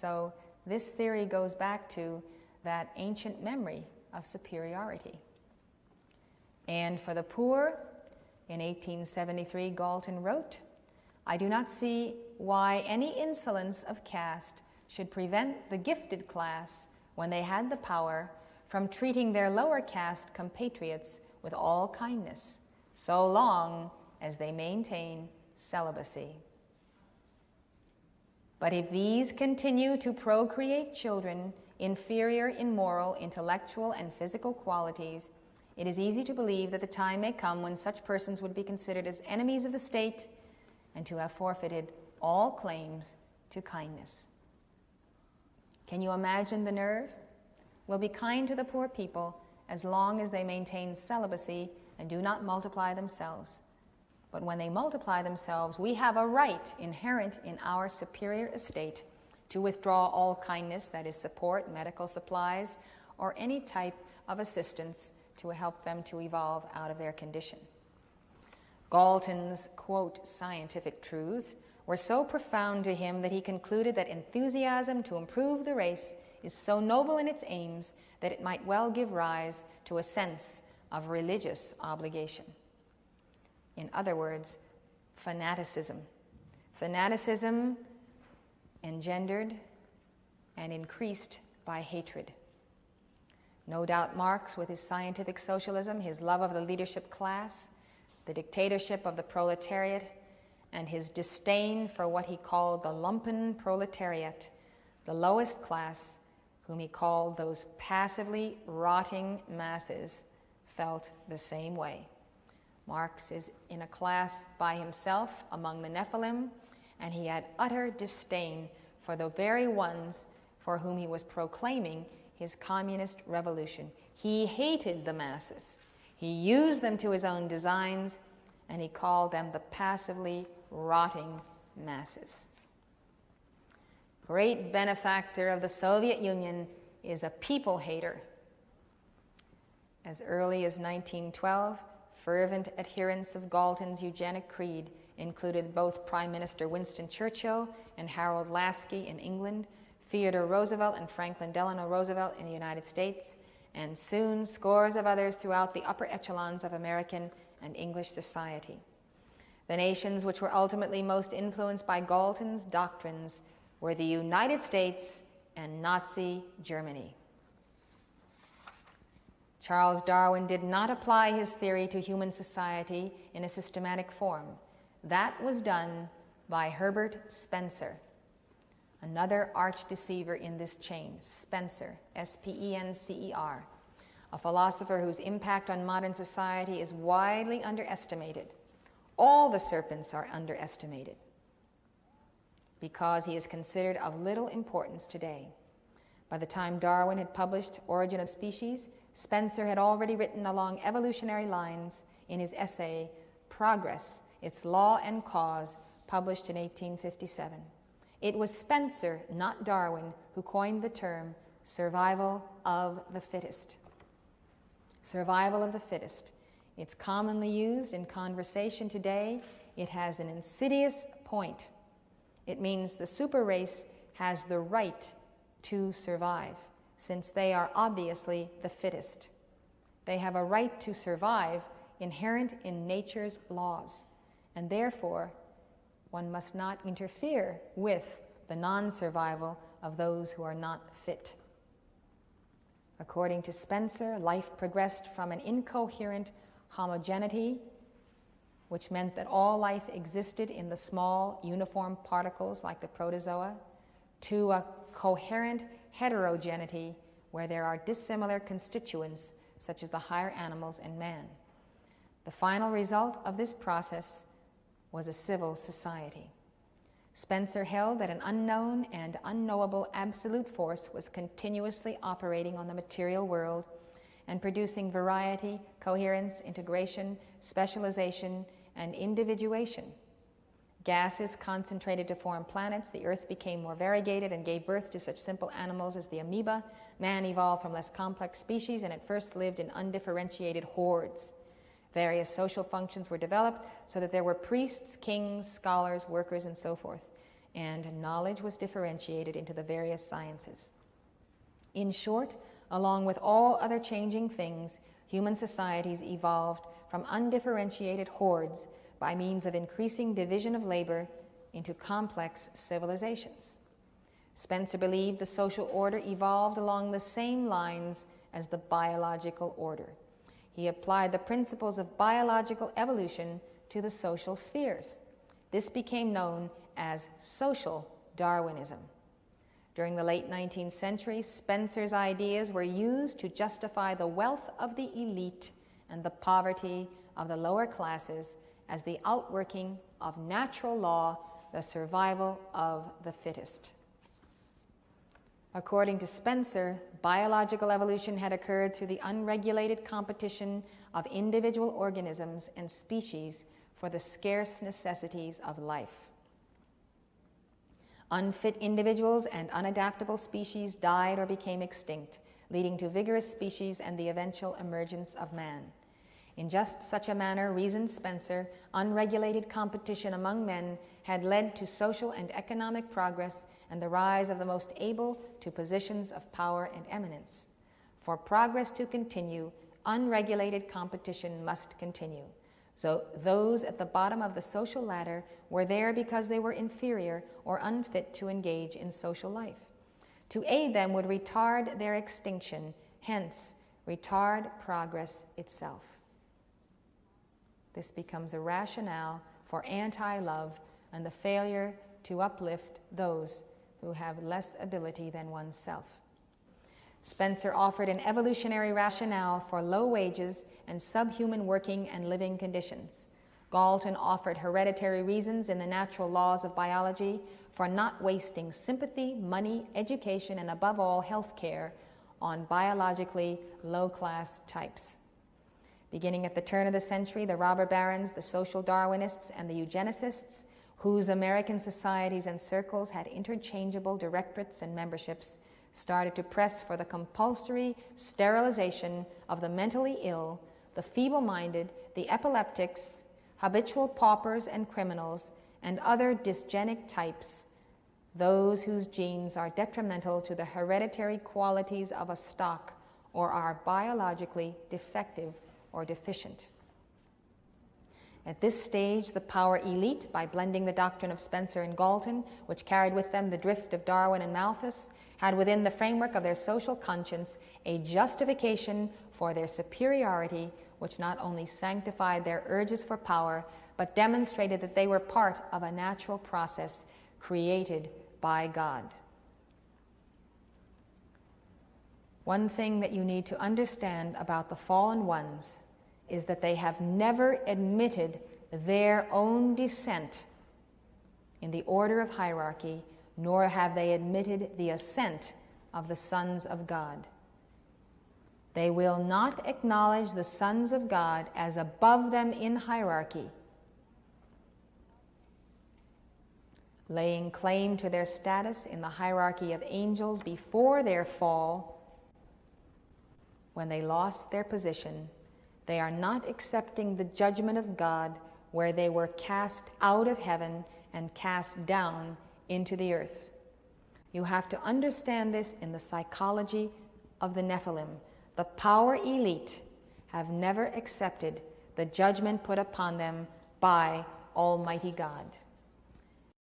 So this theory goes back to that ancient memory of superiority. And for the poor, in 1873, Galton wrote, "I do not see why any insolence of caste should prevent the gifted class, when they had the power, from treating their lower caste compatriots with all kindness, so long as they maintain celibacy. But if these continue to procreate children inferior in moral, intellectual, and physical qualities, it is easy to believe that the time may come when such persons would be considered as enemies of the state and to have forfeited all claims to kindness." Can you imagine the nerve? We'll be kind to the poor people as long as they maintain celibacy and do not multiply themselves. But when they multiply themselves, we have a right inherent in our superior estate to withdraw all kindness, that is support, medical supplies, or any type of assistance to help them to evolve out of their condition. Galton's, quote, "scientific truths" were so profound to him that he concluded that enthusiasm to improve the race is so noble in its aims that it might well give rise to a sense of religious obligation. In other words, fanaticism. Fanaticism engendered and increased by hatred. No doubt Marx, with his scientific socialism, his love of the leadership class, the dictatorship of the proletariat, and his disdain for what he called the lumpen proletariat, the lowest class, whom he called those passively rotting masses, felt the same way. Marx is in a class by himself among the Nephilim, and he had utter disdain for the very ones for whom he was proclaiming his communist revolution. He hated the masses. He used them to his own designs, and he called them the passively rotting masses. Great benefactor of the Soviet Union is a people hater. As early as 1912, fervent adherents of Galton's eugenic creed included both Prime Minister Winston Churchill and Harold Laski in England, Theodore Roosevelt and Franklin Delano Roosevelt in the United States, and soon scores of others throughout the upper echelons of American and English society. The nations which were ultimately most influenced by Galton's doctrines were the United States and Nazi Germany. Charles Darwin did not apply his theory to human society in a systematic form. That was done by Herbert Spencer, another archdeceiver in this chain. Spencer, S-P-E-N-C-E-R, a philosopher whose impact on modern society is widely underestimated. All the serpents are underestimated because he is considered of little importance today. By the time Darwin had published Origin of Species, Spencer had already written along evolutionary lines in his essay, Progress, Its Law and Cause, published in 1857. It was Spencer, not Darwin, who coined the term survival of the fittest. Survival of the fittest. It's commonly used in conversation today. It has an insidious point. It means the super race has the right to survive, since they are obviously the fittest. They have a right to survive inherent in nature's laws, and therefore one must not interfere with the non-survival of those who are not fit. According to Spencer, life progressed from an incoherent homogeneity, which meant that all life existed in the small, uniform particles like the protozoa, to a coherent heterogeneity where there are dissimilar constituents such as the higher animals and man. The final result of this process was a civil society. Spencer held that an unknown and unknowable absolute force was continuously operating on the material world and producing variety, coherence, integration, specialization, and individuation. Gases concentrated to form planets, the earth became more variegated and gave birth to such simple animals as the amoeba. Man evolved from less complex species and at first lived in undifferentiated hordes. Various social functions were developed so that there were priests, kings, scholars, workers, and so forth. and knowledge was differentiated into the various sciences. In short, along with all other changing things, human societies evolved from undifferentiated hordes by means of increasing division of labor into complex civilizations. Spencer believed the social order evolved along the same lines as the biological order. He applied the principles of biological evolution to the social spheres. This became known as social Darwinism. During the late 19th century, Spencer's ideas were used to justify the wealth of the elite and the poverty of the lower classes as the outworking of natural law, the survival of the fittest. According to Spencer, biological evolution had occurred through the unregulated competition of individual organisms and species for the scarce necessities of life. Unfit individuals and unadaptable species died or became extinct, leading to vigorous species and the eventual emergence of man. In just such a manner, reasoned Spencer, unregulated competition among men had led to social and economic progress and the rise of the most able to positions of power and eminence. For progress to continue, unregulated competition must continue. So those at the bottom of the social ladder were there because they were inferior or unfit to engage in social life. To aid them would retard their extinction, hence retard progress itself. This becomes a rationale for anti-love and the failure to uplift those who have less ability than oneself. Spencer offered an evolutionary rationale for low wages and subhuman working and living conditions. Galton offered hereditary reasons in the natural laws of biology for not wasting sympathy, money, education, and above all, health care on biologically low-class types. Beginning at the turn of the century, the robber barons, the social Darwinists, and the eugenicists, whose American societies and circles had interchangeable directorates and memberships, started to press for the compulsory sterilization of the mentally ill, the feeble-minded, the epileptics, habitual paupers and criminals, and other dysgenic types, those whose genes are detrimental to the hereditary qualities of a stock or are biologically defective or deficient. At this stage, the power elite, by blending the doctrine of Spencer and Galton, which carried with them the drift of Darwin and Malthus, had within the framework of their social conscience a justification for their superiority, which not only sanctified their urges for power, but demonstrated that they were part of a natural process created by God. One thing that you need to understand about the fallen ones is that they have never admitted their own descent in the order of hierarchy, nor have they admitted the ascent of the sons of God. They will not acknowledge the sons of God as above them in hierarchy, laying claim to their status in the hierarchy of angels before their fall. When they lost their position, they are not accepting the judgment of God, where they were cast out of heaven and cast down into the earth. You have to understand this in the psychology of the Nephilim. The power elite have never accepted the judgment put upon them by Almighty God.